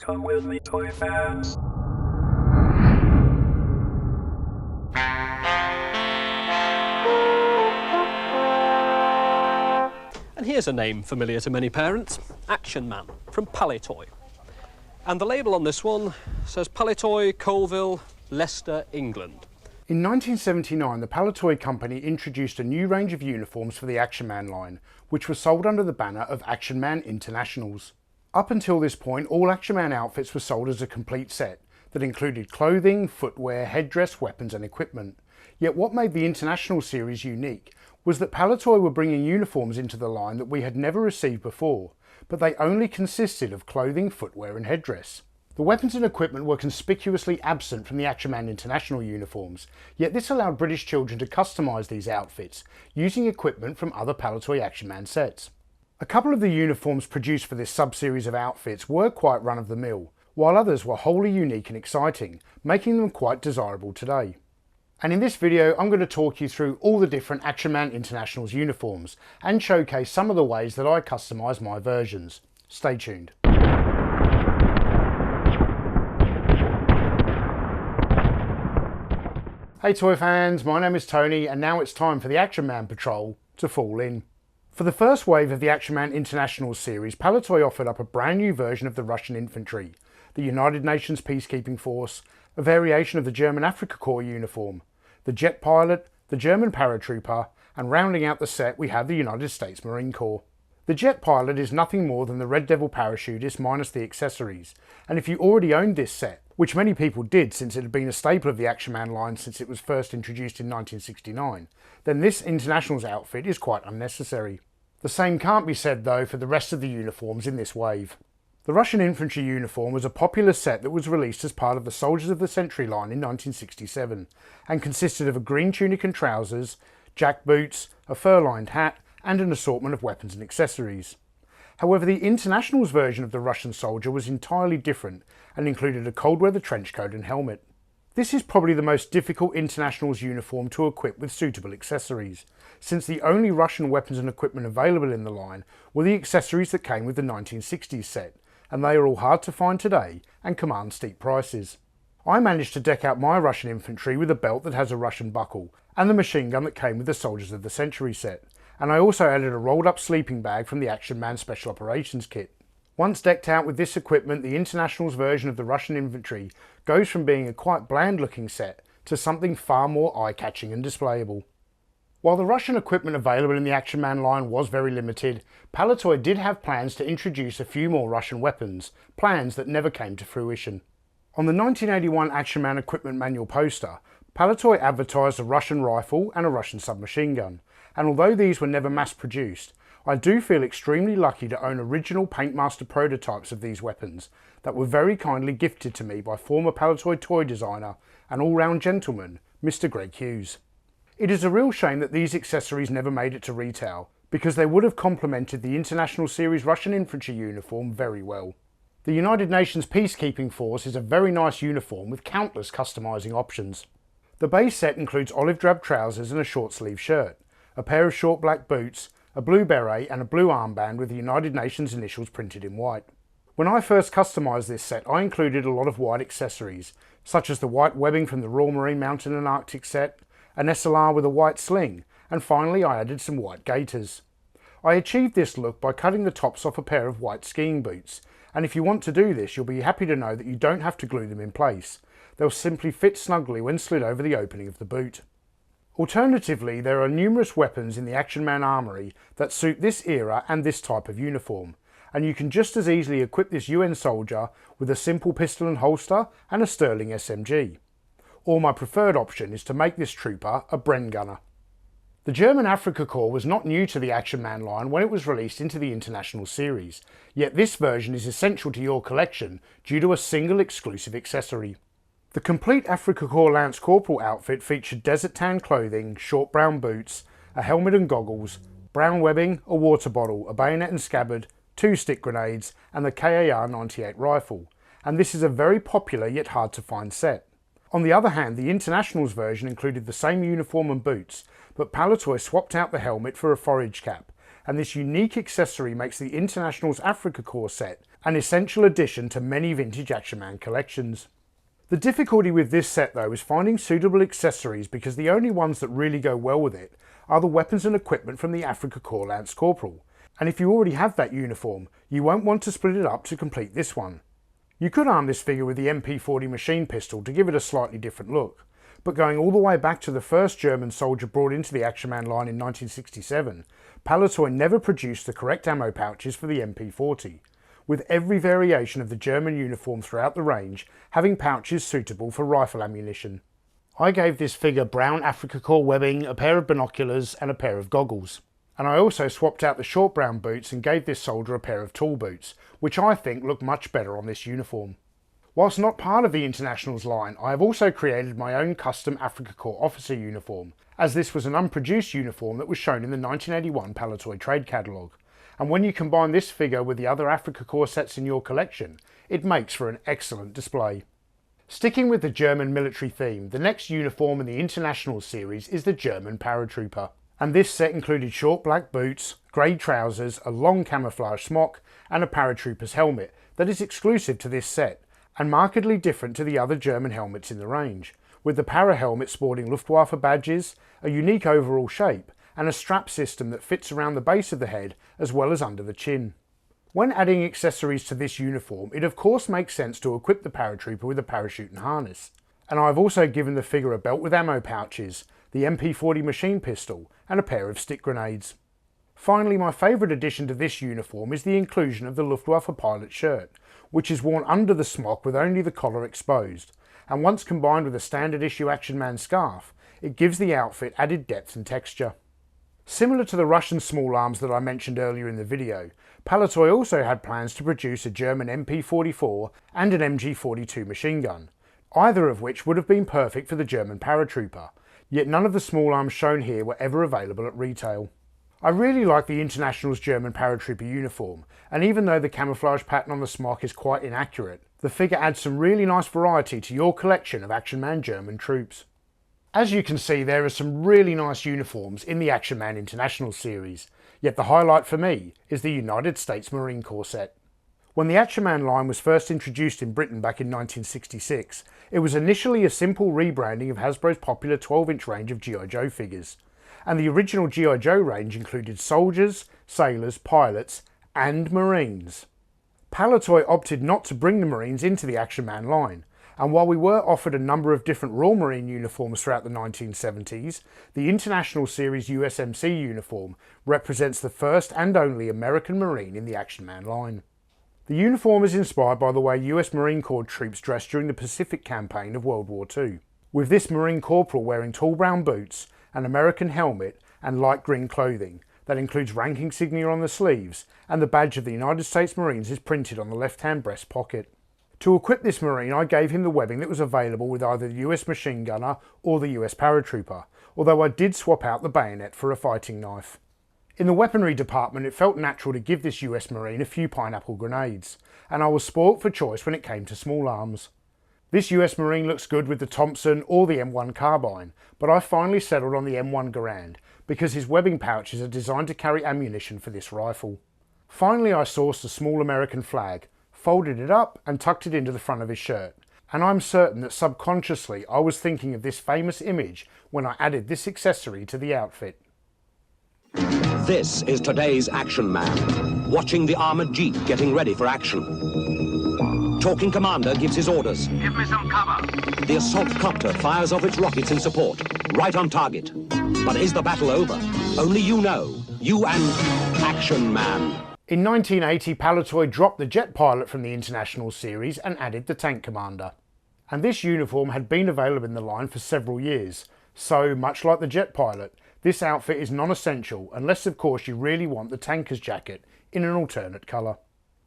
Come with me, toy fans. And here's a name familiar to many parents, Action Man from Palitoy. And the label on this one says Palitoy, Colville, Leicester, England. In 1979, the Palitoy company introduced a new range of uniforms for the Action Man line, which were sold under the banner of Action Man Internationals. Up until this point, all Action Man outfits were sold as a complete set that included clothing, footwear, headdress, weapons and equipment. Yet what made the International series unique was that Palitoy were bringing uniforms into the line that we had never received before, but they only consisted of clothing, footwear and headdress. The weapons and equipment were conspicuously absent from the Action Man International uniforms, yet this allowed British children to customise these outfits using equipment from other Palitoy Action Man sets. A couple of the uniforms produced for this sub-series of outfits were quite run-of-the-mill, while others were wholly unique and exciting, making them quite desirable today. And in this video I'm going to talk you through all the different Action Man Internationals uniforms and showcase some of the ways that I customise my versions. Stay tuned. Hey toy fans, my name is Tony and now it's time for the Action Man Patrol to fall in. For the first wave of the Action Man Internationals series, Palitoy offered up a brand new version of the Russian infantry, the United Nations peacekeeping force, a variation of the German Afrika Korps uniform, the jet pilot, the German paratrooper, and rounding out the set we have the United States Marine Corps. The jet pilot is nothing more than the Red Devil parachutist minus the accessories, and if you already owned this set, which many people did since it had been a staple of the Action Man line since it was first introduced in 1969, then this Internationals outfit is quite unnecessary. The same can't be said though for the rest of the uniforms in this wave. The Russian infantry uniform was a popular set that was released as part of the Soldiers of the Century line in 1967 and consisted of a green tunic and trousers, jack boots, a fur-lined hat and an assortment of weapons and accessories. However, the Internationals version of the Russian soldier was entirely different and included a cold weather trench coat and helmet. This is probably the most difficult Internationals uniform to equip with suitable accessories, since the only Russian weapons and equipment available in the line were the accessories that came with the 1960s set, and they are all hard to find today and command steep prices. I managed to deck out my Russian infantry with a belt that has a Russian buckle and the machine gun that came with the Soldiers of the Century set, and I also added a rolled up sleeping bag from the Action Man Special Operations kit. Once decked out with this equipment, the Internationals version of the Russian infantry goes from being a quite bland looking set to something far more eye-catching and displayable. While the Russian equipment available in the Action Man line was very limited, Palitoy did have plans to introduce a few more Russian weapons, plans that never came to fruition. On the 1981 Action Man equipment manual poster, Palitoy advertised a Russian rifle and a Russian submachine gun, and although these were never mass produced, I do feel extremely lucky to own original Paintmaster prototypes of these weapons that were very kindly gifted to me by former Palitoy toy designer and all-round gentleman, Mr. Greg Hughes. It is a real shame that these accessories never made it to retail, because they would have complemented the International Series Russian infantry uniform very well. The United Nations Peacekeeping Force is a very nice uniform with countless customising options. The base set includes olive drab trousers and a short sleeve shirt, a pair of short black boots, a blue beret and a blue armband with the United Nations initials printed in white. When I first customised this set, I included a lot of white accessories, such as the white webbing from the Royal Marine Mountain and Arctic set, an SLR with a white sling, and finally I added some white gaiters. I achieved this look by cutting the tops off a pair of white skiing boots, and if you want to do this you'll be happy to know that you don't have to glue them in place. They'll simply fit snugly when slid over the opening of the boot. Alternatively, there are numerous weapons in the Action Man armoury that suit this era and this type of uniform, and you can just as easily equip this UN soldier with a simple pistol and holster and a Sterling SMG. Or my preferred option is to make this trooper a Bren gunner. The German Afrika Korps was not new to the Action Man line when it was released into the International series, yet this version is essential to your collection due to a single exclusive accessory. The complete Afrika Korps Lance Corporal outfit featured desert tan clothing, short brown boots, a helmet and goggles, brown webbing, a water bottle, a bayonet and scabbard, 2 stick grenades and the KAR-98 rifle, and this is a very popular yet hard to find set. On the other hand, the Internationals version included the same uniform and boots, but Palitoy swapped out the helmet for a forage cap, and this unique accessory makes the Internationals Afrika Korps set an essential addition to many vintage Action Man collections. The difficulty with this set though is finding suitable accessories, because the only ones that really go well with it are the weapons and equipment from the Afrika Korps Lance Corporal, and if you already have that uniform, you won't want to split it up to complete this one. You could arm this figure with the MP40 machine pistol to give it a slightly different look, but going all the way back to the first German soldier brought into the Action Man line in 1967, Palitoy never produced the correct ammo pouches for the MP40, with every variation of the German uniform throughout the range having pouches suitable for rifle ammunition. I gave this figure brown Afrika Korps webbing, a pair of binoculars and a pair of goggles. And I also swapped out the short brown boots and gave this soldier a pair of tall boots, which I think look much better on this uniform. Whilst not part of the Internationals line, I have also created my own custom Afrika Korps officer uniform, as this was an unproduced uniform that was shown in the 1981 Palitoy trade catalogue. And when you combine this figure with the other Afrika Korps sets in your collection, it makes for an excellent display. Sticking with the German military theme, the next uniform in the Internationals series is the German paratrooper. And this set included short black boots, grey trousers, a long camouflage smock and a paratrooper's helmet that is exclusive to this set and markedly different to the other German helmets in the range, with the para helmet sporting Luftwaffe badges, a unique overall shape and a strap system that fits around the base of the head as well as under the chin. When adding accessories to this uniform, it of course makes sense to equip the paratrooper with a parachute and harness, and I've also given the figure a belt with ammo pouches, the MP40 machine pistol and a pair of stick grenades. Finally, my favourite addition to this uniform is the inclusion of the Luftwaffe pilot shirt, which is worn under the smock with only the collar exposed, and once combined with a standard issue Action Man scarf, it gives the outfit added depth and texture. Similar to the Russian small arms that I mentioned earlier in the video, Palitoy also had plans to produce a German MP44 and an MG42 machine gun, either of which would have been perfect for the German paratrooper, yet none of the small arms shown here were ever available at retail. I really like the Internationals German paratrooper uniform, and even though the camouflage pattern on the smock is quite inaccurate, the figure adds some really nice variety to your collection of Action Man German troops. As you can see, there are some really nice uniforms in the Action Man International series, yet the highlight for me is the United States Marine Corps set. When the Action Man line was first introduced in Britain back in 1966, it was initially a simple rebranding of Hasbro's popular 12-inch range of G.I. Joe figures, and the original G.I. Joe range included soldiers, sailors, pilots and Marines. Palitoy opted not to bring the Marines into the Action Man line, and while we were offered a number of different Royal Marine uniforms throughout the 1970s, the International Series USMC uniform represents the first and only American Marine in the Action Man line. The uniform is inspired by the way US Marine Corps troops dressed during the Pacific Campaign of World War II, with this Marine Corporal wearing tall brown boots, an American helmet and light green clothing that includes rank insignia on the sleeves, and the badge of the United States Marines is printed on the left-hand breast pocket. To equip this Marine, I gave him the webbing that was available with either the US machine gunner or the US paratrooper, although I did swap out the bayonet for a fighting knife. In the weaponry department, it felt natural to give this US Marine a few pineapple grenades, and I was spoilt for choice when it came to small arms. This US Marine looks good with the Thompson or the M1 carbine, but I finally settled on the M1 Garand because his webbing pouches are designed to carry ammunition for this rifle. Finally, I sourced a small American flag, folded it up and tucked it into the front of his shirt, and I'm certain that subconsciously I was thinking of this famous image when I added this accessory to the outfit. This is today's Action Man, watching the armored jeep getting ready for action. Talking commander gives his orders. Give me some cover. The assault copter fires off its rockets in support, right on target. But is the battle over? Only you know. You and Action Man. In 1980, Palitoy dropped the jet pilot from the International series and added the tank commander. And this uniform had been available in the line for several years, so much like the jet pilot, this outfit is non-essential unless of course you really want the tanker's jacket in an alternate colour.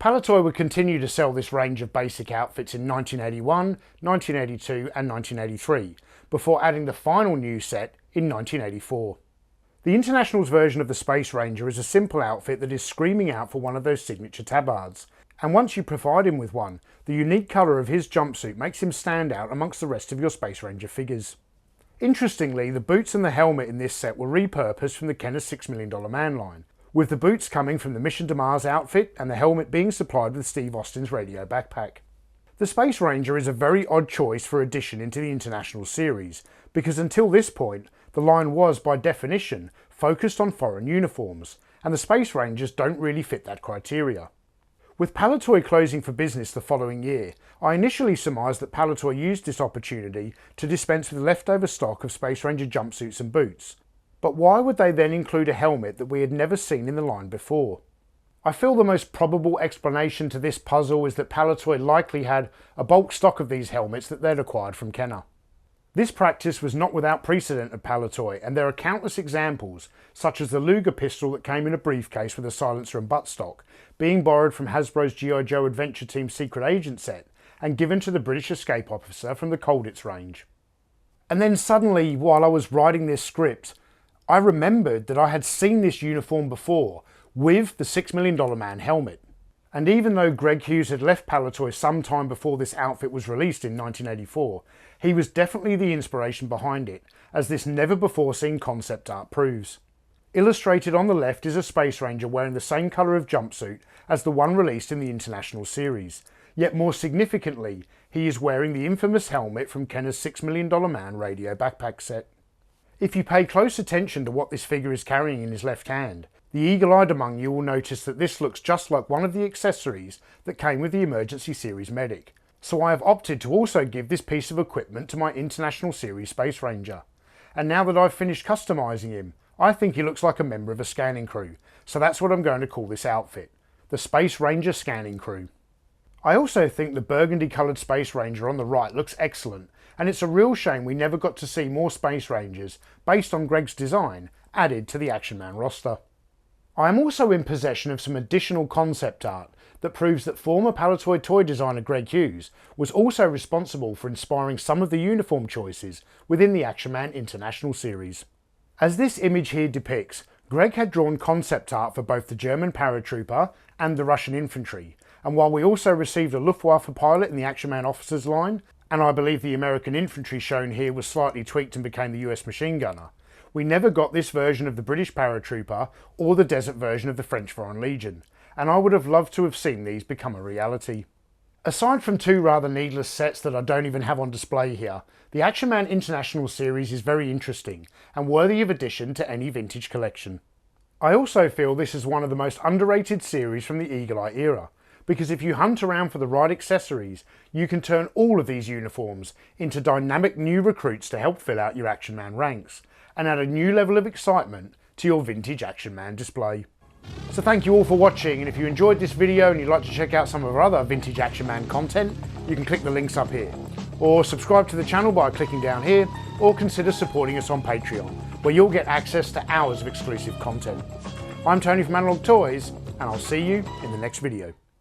Palitoy would continue to sell this range of basic outfits in 1981, 1982 and 1983, before adding the final new set in 1984. The International's version of the Space Ranger is a simple outfit that is screaming out for one of those signature tabards, and once you provide him with one, the unique colour of his jumpsuit makes him stand out amongst the rest of your Space Ranger figures. Interestingly, the boots and the helmet in this set were repurposed from the Kenner's $6 Million Man line, with the boots coming from the Mission to Mars outfit and the helmet being supplied with Steve Austin's radio backpack. The Space Ranger is a very odd choice for addition into the International series, because until this point, the line was, by definition, focused on foreign uniforms, and the Space Rangers don't really fit that criteria. With Palitoy closing for business the following year, I initially surmised that Palitoy used this opportunity to dispense with leftover stock of Space Ranger jumpsuits and boots. But why would they then include a helmet that we had never seen in the line before? I feel the most probable explanation to this puzzle is that Palitoy likely had a bulk stock of these helmets that they'd acquired from Kenner. This practice was not without precedent at Palitoy, and there are countless examples, such as the Luger pistol that came in a briefcase with a silencer and buttstock, being borrowed from Hasbro's G.I. Joe Adventure Team Secret Agent set and given to the British escape officer from the Colditz range. And then suddenly, while I was writing this script, I remembered that I had seen this uniform before with the $6 Million Man helmet. And even though Greg Hughes had left Palitoy some time before this outfit was released in 1984, he was definitely the inspiration behind it, as this never-before-seen concept art proves. Illustrated on the left is a Space Ranger wearing the same colour of jumpsuit as the one released in the International series, yet more significantly, he is wearing the infamous helmet from Kenner's $6 Million Man radio backpack set. If you pay close attention to what this figure is carrying in his left hand, the eagle-eyed among you will notice that this looks just like one of the accessories that came with the Emergency Series medic. So I have opted to also give this piece of equipment to my International Series Space Ranger. And now that I've finished customising him, I think he looks like a member of a scanning crew, so that's what I'm going to call this outfit, the Space Ranger Scanning Crew. I also think the burgundy coloured Space Ranger on the right looks excellent, and it's a real shame we never got to see more Space Rangers, based on Greg's design, added to the Action Man roster. I am also in possession of some additional concept art that proves that former Palitoy toy designer Greg Hughes was also responsible for inspiring some of the uniform choices within the Action Man International series. As this image here depicts, Greg had drawn concept art for both the German paratrooper and the Russian infantry, and while we also received a Luftwaffe pilot in the Action Man officers line, and I believe the American infantry shown here was slightly tweaked and became the US machine gunner, we never got this version of the British paratrooper or the desert version of the French Foreign Legion, and I would have loved to have seen these become a reality. Aside from two rather needless sets that I don't even have on display here, the Action Man International series is very interesting and worthy of addition to any vintage collection. I also feel this is one of the most underrated series from the Eagle Eye era, because if you hunt around for the right accessories, you can turn all of these uniforms into dynamic new recruits to help fill out your Action Man ranks, and add a new level of excitement to your vintage Action Man display. So thank you all for watching, and if you enjoyed this video and you'd like to check out some of our other vintage Action Man content, you can click the links up here. Or subscribe to the channel by clicking down here, or consider supporting us on Patreon, where you'll get access to hours of exclusive content. I'm Tony from Analog Toys, and I'll see you in the next video.